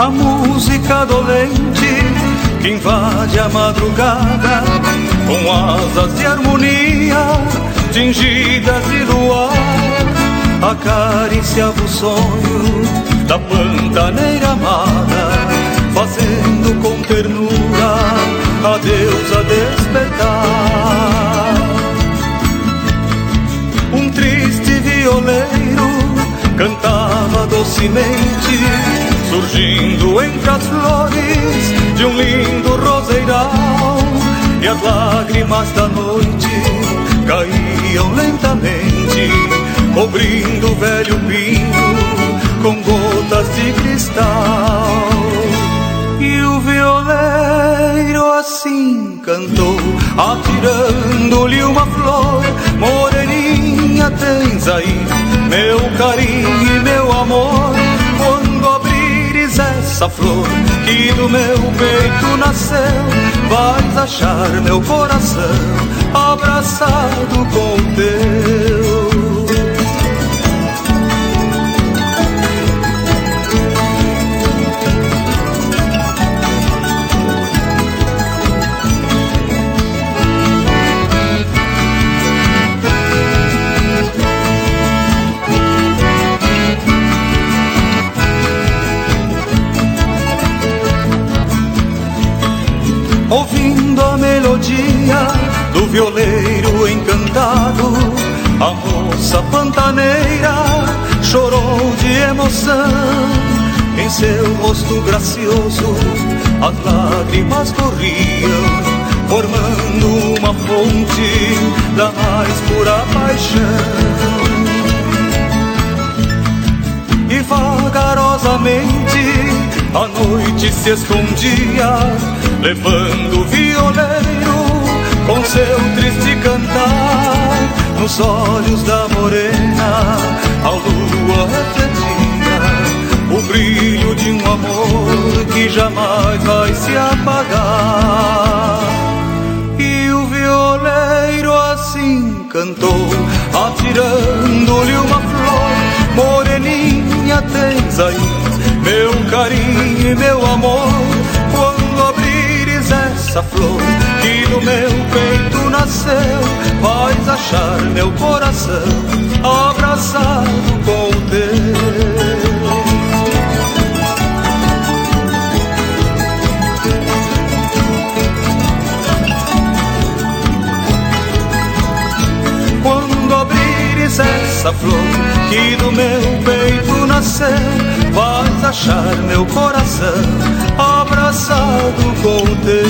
a música dolente que invade a madrugada com asas de harmonia tingidas de luar, acariciava o sonho da pantaneira amada, fazendo com ternura a deusa despertar. Um triste violeiro cantava docemente, surgindo entre as flores de um lindo roseiral, e as lágrimas da noite caíam lentamente, cobrindo o velho pinho com gotas de cristal. E o violeiro assim cantou, atirando-lhe uma flor: moreninha, tens aí meu carinho e meu amor. Quando abrires essa flor que do meu peito nasceu, vais achar meu coração abraçado com o teu. Ouvindo a melodia do violeiro encantado, a moça pantaneira chorou de emoção. Em seu rosto gracioso as lágrimas corriam, formando uma fonte da mais pura paixão. E vagarosamente a noite se escondia, levando o violeiro com seu triste cantar. Nos olhos da morena a lua refletia o brilho de um amor que jamais vai se apagar. E o violeiro assim cantou, atirando-lhe uma flor: moreninha, tens aí meu carinho e meu amor. Quando abrires essa flor que do meu peito nasceu, vais achar meu coração abraçado com o teu. Quando abrires essa flor que do meu peito nasceu, vais achar meu coração abraçado com o teu.